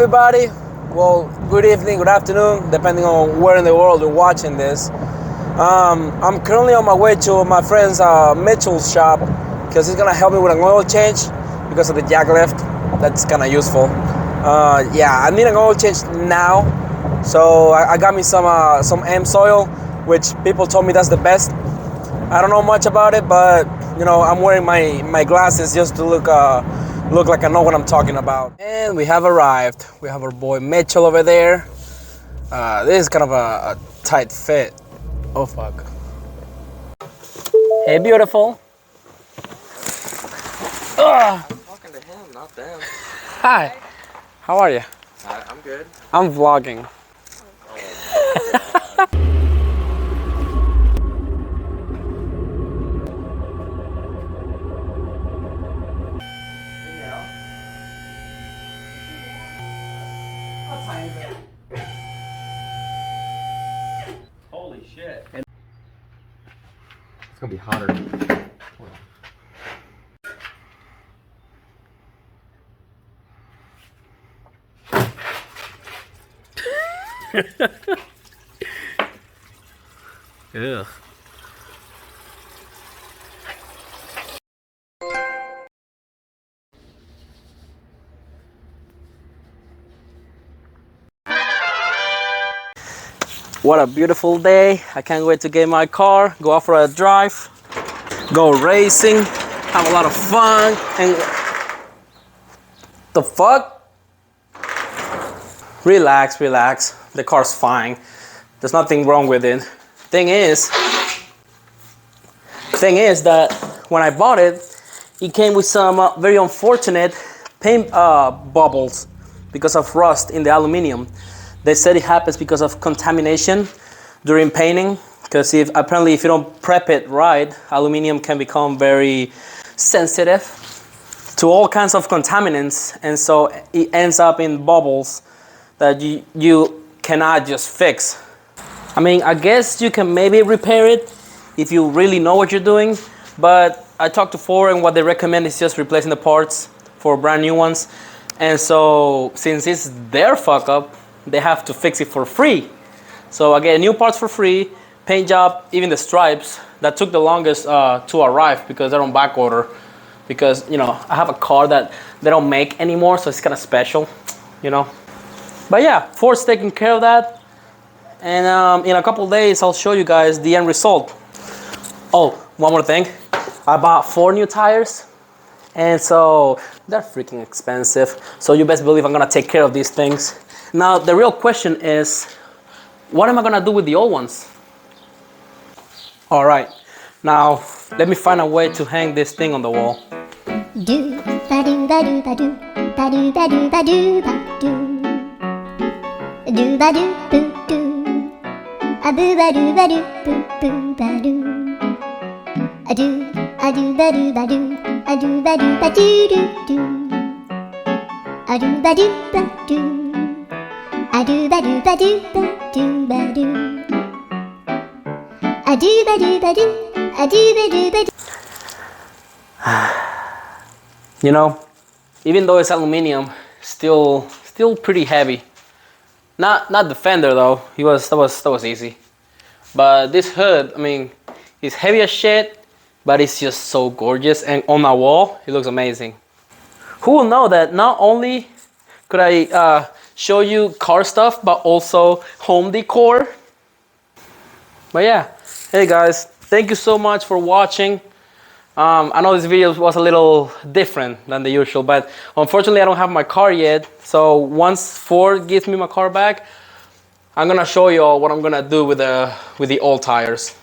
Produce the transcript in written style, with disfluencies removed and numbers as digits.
everybody. Well, good evening, good afternoon, depending on where in the world you're watching this. I'm currently on my way to my friend's Mitchell's shop because he's gonna help me with an oil change because of the jack lift. That's kind of useful. Yeah, I need an oil change now, so I got me some AMSOIL, which people told me that's the best. I don't know much about it, but you know, I'm wearing my glasses just to look like I know what I'm talking about. And we have arrived. We have our boy Mitchell over there. This is kind of a tight fit. Oh fuck. Hey, beautiful. I'm talking to him, not them. Hi. How are you? I'm good. I'm vlogging. Holy shit. It's gonna be hotter. Ugh. What a beautiful day. I can't wait to get in my car, go out for a drive, go racing, have a lot of fun, and the fuck? Relax, relax. The car's fine. There's nothing wrong with it. Thing is that when I bought it, it came with some very unfortunate paint bubbles because of rust in the aluminum. They said it happens because of contamination during painting, because apparently if you don't prep it right, aluminum can become very sensitive to all kinds of contaminants, and so it ends up in bubbles that you cannot just fix. I mean, I guess you can maybe repair it if you really know what you're doing, but I talked to Ford and what they recommend is just replacing the parts for brand new ones. And so since it's their fuck up, they have to fix it for free. So I get new parts for free, paint job, even the stripes. That took the longest to arrive because they're on back order. Because, you know, I have a car that they don't make anymore, so it's kind of special, you know. But yeah, Ford's taking care of that. And in a couple days, I'll show you guys the end result. Oh, one more thing. I bought 4 new tires. And so they're freaking expensive. So you best believe I'm gonna take care of these things. Now, the real question is, what am I gonna do with the old ones? All right, now let me find a way to hang this thing on the wall. Do ba do ba do ba do ba do ba do ba do ba do ba do boo do a boo ba do ba do boo boo ba do a do ba do ba do a do ba do ba do do do a do ba do ba do a do ba do ba do ba do ba do a do ba do ba do a do ba do ba do. You know, even though it's aluminum, still pretty heavy. Not the fender though. That was easy. But this hood, I mean, it's heavy as shit, but it's just so gorgeous, and on a wall, it looks amazing. Who will know that not only could I show you car stuff, but also home decor? But yeah, hey guys, thank you so much for watching. I know this video was a little different than the usual, but unfortunately I don't have my car yet. So once Ford gives me my car back, I'm gonna show you all what I'm gonna do with the old tires.